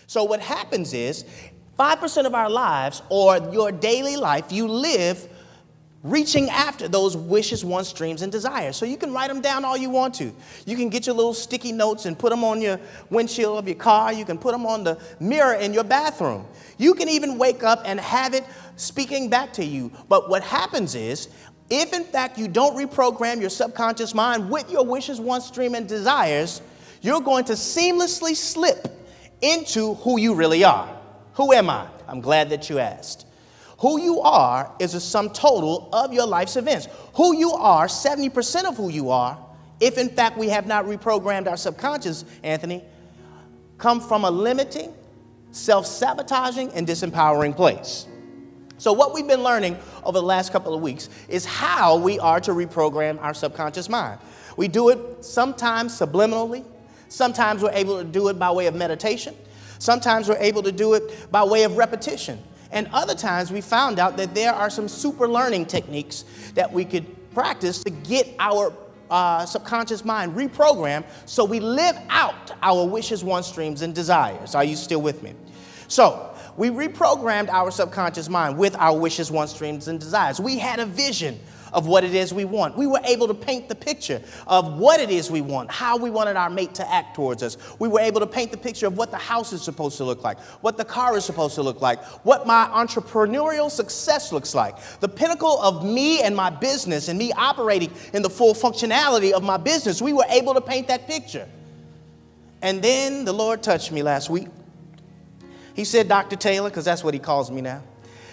So what happens is 5% of our lives, or your daily life, you live reaching after those wishes, wants, dreams, and desires. So you can write them down all you want to. You can get your little sticky notes and put them on your windshield of your car. You can put them on the mirror in your bathroom. You can even wake up and have it speaking back to you. But what happens is, if in fact you don't reprogram your subconscious mind with your wishes, wants, dreams, and desires, you're going to seamlessly slip into who you really are. Who am I? I'm glad that you asked. Who you are is a sum total of your life's events. Who you are, 70% of who you are, if in fact we have not reprogrammed our subconscious, Anthony, come from a limiting, self-sabotaging, and disempowering place. So what we've been learning over the last couple of weeks is how we are to reprogram our subconscious mind. We do it sometimes subliminally. Sometimes we're able to do it by way of meditation. Sometimes we're able to do it by way of repetition. And other times we found out that there are some super learning techniques that we could practice to get our subconscious mind reprogrammed so we live out our wishes, wants, dreams, and desires. Are you still with me? So we reprogrammed our subconscious mind with our wishes, wants, dreams, and desires. We had a vision of what it is we want. We were able to paint the picture of what it is we want, how we wanted our mate to act towards us. We were able to paint the picture of what the house is supposed to look like, what the car is supposed to look like, what my entrepreneurial success looks like, the pinnacle of me and my business and me operating in the full functionality of my business. We were able to paint that picture. And then the Lord touched me last week. He said, Dr. Taylor, because that's what he calls me now.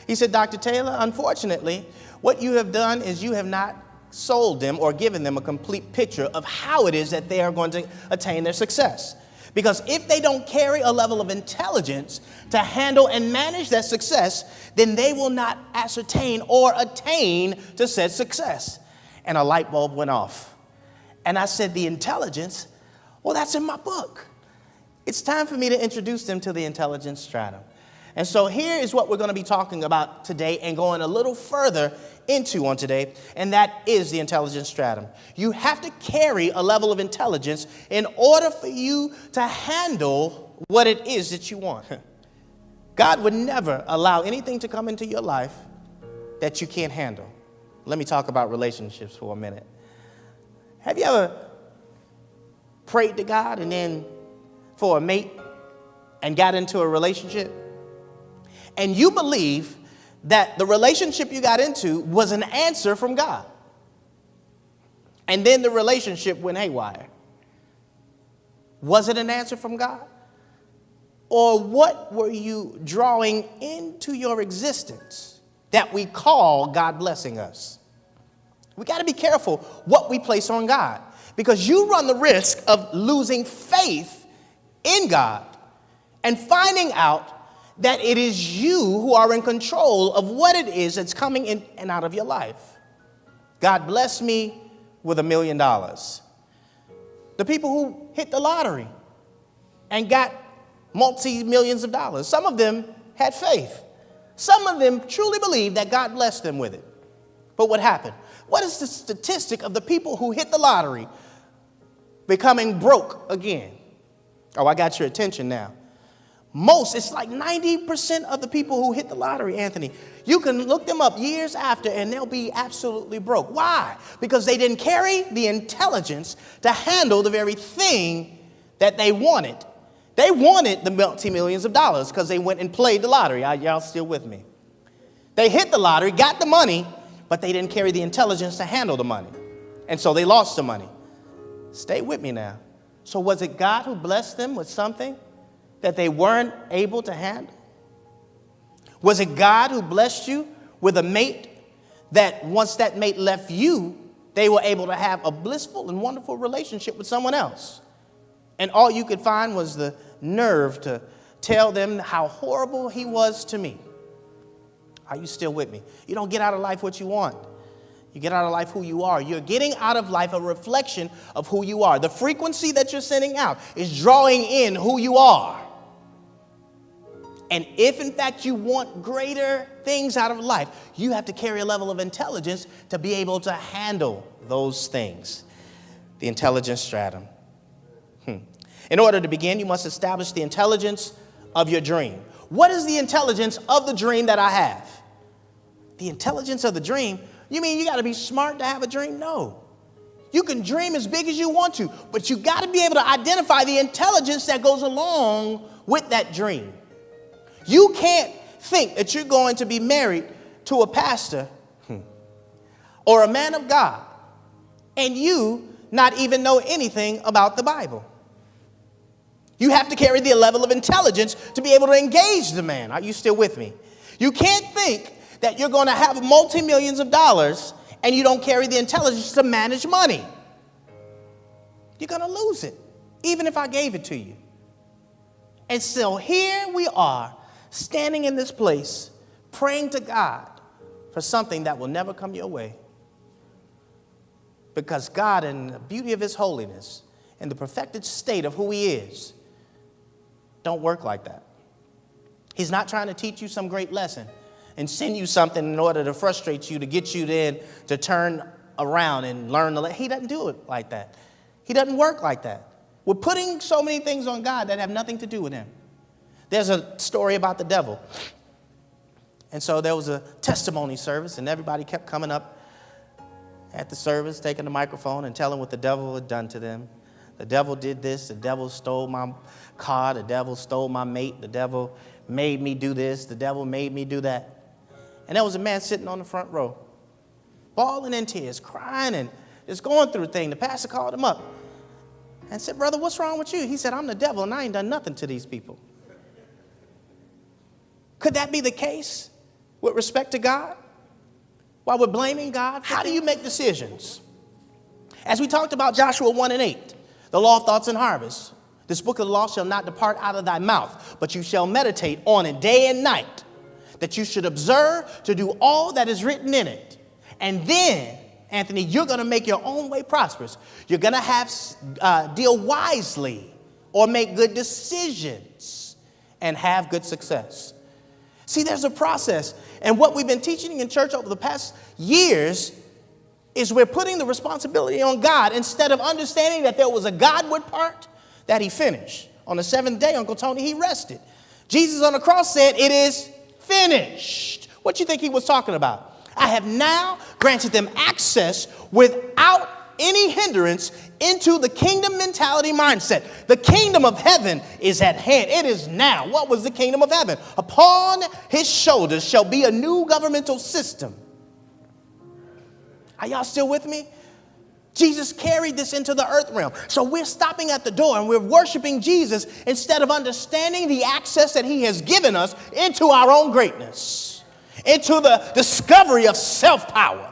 He said, Dr. Taylor, unfortunately, what you have done is you have not sold them or given them a complete picture of how it is that they are going to attain their success. Because if they don't carry a level of intelligence to handle and manage that success, then they will not ascertain or attain to said success. And a light bulb went off. And I said, the intelligence? Well, that's in my book. It's time for me to introduce them to the intelligence stratum. And so here is what we're going to be talking about today and going a little further into on today, and that is the intelligence stratum. You have to carry a level of intelligence in order for you to handle what it is that you want. God would never allow anything to come into your life that you can't handle. Let me talk about relationships for a minute. Have you ever prayed to God and then for a mate and got into a relationship? And you believe that the relationship you got into was an answer from God. And then the relationship went haywire. Was it an answer from God? Or what were you drawing into your existence that we call God blessing us? We got to be careful what we place on God, because you run the risk of losing faith in God and finding out that it is you who are in control of what it is that's coming in and out of your life. God blessed me with $1 million. The people who hit the lottery and got multi-millions of dollars, some of them had faith. Some of them truly believed that God blessed them with it. But what happened? What is the statistic of the people who hit the lottery becoming broke again? Oh, I got your attention now. It's like 90% of the people who hit the lottery, Anthony, you can look them up years after and they'll be absolutely broke. Why? Because they didn't carry the intelligence to handle the very thing that they wanted. They wanted the multi-millions of dollars because they went and played the lottery. Y'all still with me? They hit the lottery, got the money, but they didn't carry the intelligence to handle the money. And so they lost the money. Stay with me now. So was it God who blessed them with something that they weren't able to handle? Was it God who blessed you with a mate that once that mate left you, they were able to have a blissful and wonderful relationship with someone else? And all you could find was the nerve to tell them how horrible he was to me. Are you still with me? You don't get out of life what you want. You get out of life who you are. You're getting out of life a reflection of who you are. The frequency that you're sending out is drawing in who you are. And if, in fact, you want greater things out of life, you have to carry a level of intelligence to be able to handle those things. The intelligence stratum. In order to begin, you must establish the intelligence of your dream. What is the intelligence of the dream that I have? The intelligence of the dream? You mean you got to be smart to have a dream? No. You can dream as big as you want to, but you got to be able to identify the intelligence that goes along with that dream. You can't think that you're going to be married to a pastor or a man of God and you not even know anything about the Bible. You have to carry the level of intelligence to be able to engage the man. Are you still with me? You can't think that you're going to have multi-millions of dollars and you don't carry the intelligence to manage money. You're going to lose it, even if I gave it to you. And so here we are, standing in this place, praying to God for something that will never come your way. Because God, in the beauty of his holiness and the perfected state of who he is, don't work like that. He's not trying to teach you some great lesson and send you something in order to frustrate you, to get you then to turn around and learn the lesson. He doesn't do it like that. He doesn't work like that. We're putting so many things on God that have nothing to do with him. There's a story about the devil. And so there was a testimony service, and everybody kept coming up at the service, taking the microphone and telling what the devil had done to them. The devil did this. The devil stole my car. The devil stole my mate. The devil made me do this. The devil made me do that. And there was a man sitting on the front row, bawling in tears, crying and just going through a thing. The pastor called him up and said, "Brother, what's wrong with you?" He said, "I'm the devil and I ain't done nothing to these people." Could that be the case with respect to God? While we're blaming God, how do you make decisions? As we talked about Joshua 1:8, the law of thoughts and harvest. This book of the law shall not depart out of thy mouth, but you shall meditate on it day and night, that you should observe to do all that is written in it. And then, Anthony, you're going to make your own way prosperous. You're going to have deal wisely or make good decisions and have good success. See, there's a process. And what we've been teaching in church over the past years is we're putting the responsibility on God instead of understanding that there was a Godward part that he finished. On the seventh day, Uncle Tony, he rested. Jesus on the cross said, "It is finished." What do you think he was talking about? I have now granted them access without any hindrance into the kingdom mentality mindset. The kingdom of heaven is at hand. It is now. What was the kingdom of heaven? Upon his shoulders shall be a new governmental system. Are y'all still with me? Jesus carried this into the earth realm. So we're stopping at the door and we're worshiping Jesus instead of understanding the access that he has given us into our own greatness, into the discovery of self-power.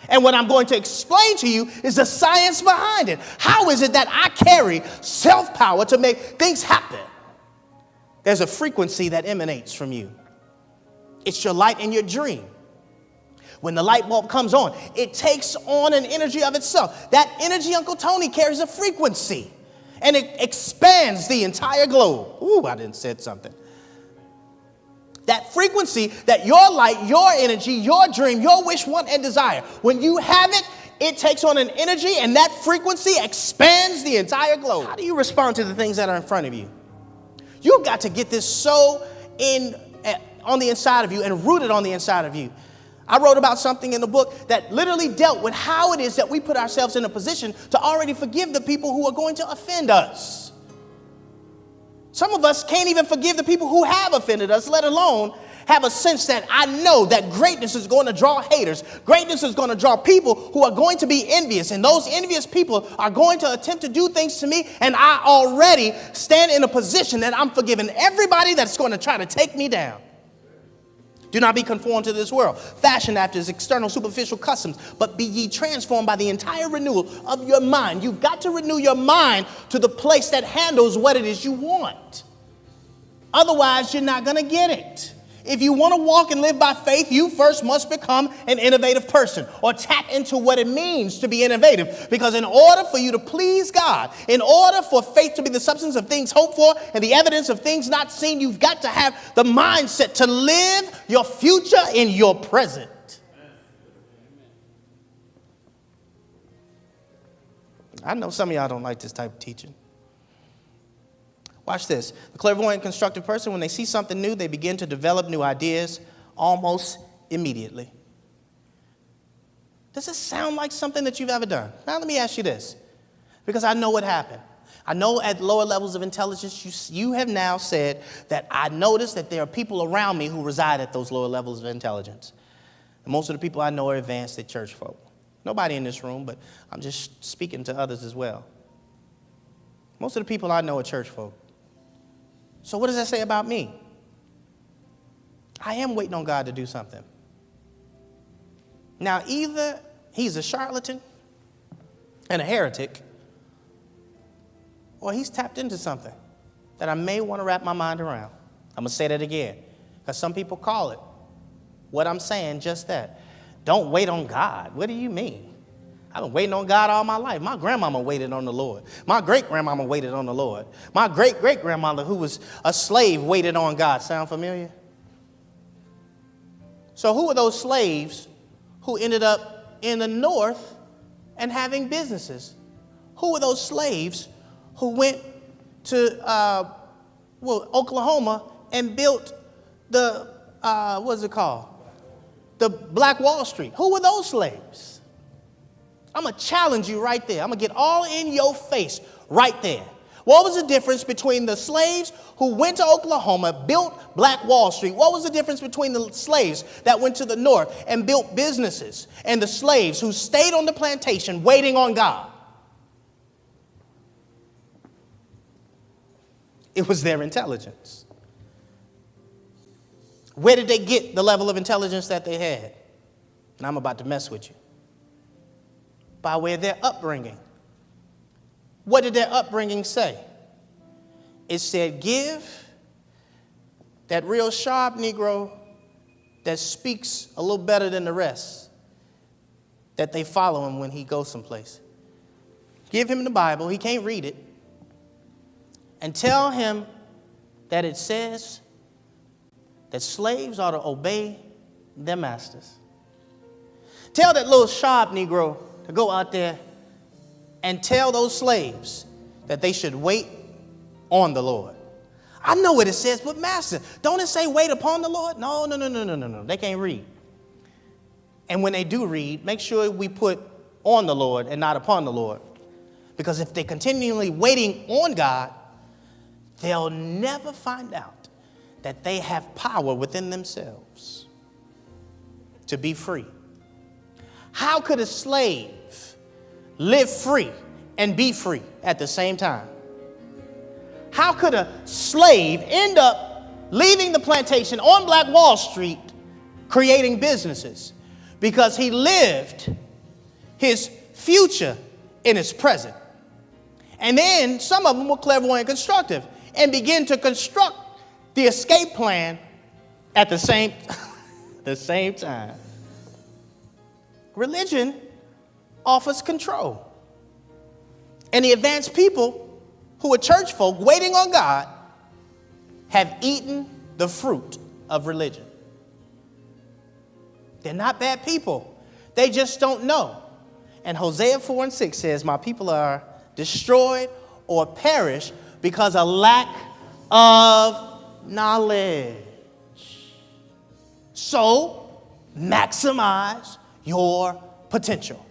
And what I'm going to explain to you is the science behind it. How is it that I carry self-power to make things happen? There's a frequency that emanates from you. It's your light in your dream. When the light bulb comes on, it takes on an energy of itself. That energy, Uncle Tony, carries a frequency, and it expands the entire globe. Ooh, I didn't say something. That frequency, that your light, your energy, your dream, your wish, want, and desire, when you have it, it takes on an energy, and that frequency expands the entire globe. How do you respond to the things that are in front of you? You've got to get this so on the inside of you and rooted on the inside of you. I wrote about something in the book that literally dealt with how it is that we put ourselves in a position to already forgive the people who are going to offend us. Some of us can't even forgive the people who have offended us, let alone have a sense that I know that greatness is going to draw haters. Greatness is going to draw people who are going to be envious. And those envious people are going to attempt to do things to me. And I already stand in a position that I'm forgiving everybody that's going to try to take me down. Do not be conformed to this world, fashioned after its external superficial customs, but be ye transformed by the entire renewal of your mind. You've got to renew your mind to the place that handles what it is you want. Otherwise, you're not going to get it. If you want to walk and live by faith, you first must become an innovative person or tap into what it means to be innovative. Because in order for you to please God, in order for faith to be the substance of things hoped for and the evidence of things not seen, you've got to have the mindset to live your future in your present. I know some of y'all don't like this type of teaching. Watch this. The clairvoyant constructive person, when they see something new, they begin to develop new ideas almost immediately. Does this sound like something that you've ever done? Now, let me ask you this, because I know what happened. I know at lower levels of intelligence, you have now said that I noticed that there are people around me who reside at those lower levels of intelligence. And most of the people I know are advanced at church folk. Nobody in this room, but I'm just speaking to others as well. Most of the people I know are church folk. So what does that say about me? I am waiting on God to do something. Now, either he's a charlatan and a heretic, or he's tapped into something that I may want to wrap my mind around. I'm going to say that again, because some people call it what I'm saying, just that. Don't wait on God. What do you mean? I've been waiting on God all my life. My grandmama waited on the Lord. My great-grandmama waited on the Lord. My great-great-grandmother, who was a slave, waited on God. Sound familiar? So who are those slaves who ended up in the north and having businesses? Who are those slaves who went to Oklahoma and built the, what's it called? The Black Wall Street? Who were those slaves? I'm going to challenge you right there. I'm going to get all in your face right there. What was the difference between the slaves who went to Oklahoma, built Black Wall Street? What was the difference between the slaves that went to the north and built businesses and the slaves who stayed on the plantation waiting on God? It was their intelligence. Where did they get the level of intelligence that they had? And I'm about to mess with you. By way of their upbringing. What did their upbringing say? It said, give that real sharp Negro that speaks a little better than the rest, that they follow him when he goes someplace. Give him the Bible. He can't read it. And tell him that it says that slaves ought to obey their masters. Tell that little sharp Negro to go out there and tell those slaves that they should wait on the Lord. I know what it says, but master, don't it say wait upon the Lord? No. They can't read. And when they do read, make sure we put on the Lord and not upon the Lord. Because if they're continually waiting on God, they'll never find out that they have power within themselves to be free. How could a slave live free and be free at the same time? How could a slave end up leaving the plantation on Black Wall Street creating businesses? Because he lived his future in his present. And then some of them were clairvoyant constructive and begin to construct the escape plan at the same time. Religion offers control. And the advanced people who are church folk waiting on God have eaten the fruit of religion. They're not bad people. They just don't know. And Hosea 4:6 says, my people are destroyed or perish because of lack of knowledge. So maximize your potential.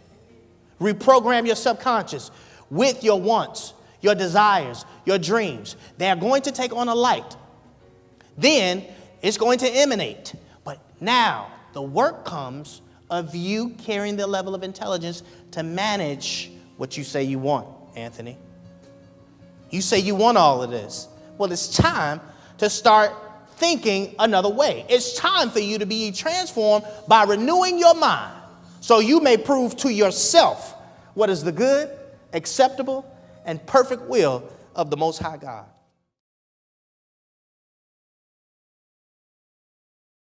Reprogram your subconscious with your wants, your desires, your dreams. They are going to take on a light. Then it's going to emanate. But now the work comes of you carrying the level of intelligence to manage what you say you want, Anthony. You say you want all of this. Well, it's time to start thinking another way. It's time for you to be transformed by renewing your mind so you may prove to yourself what is the good, acceptable, and perfect will of the Most High God.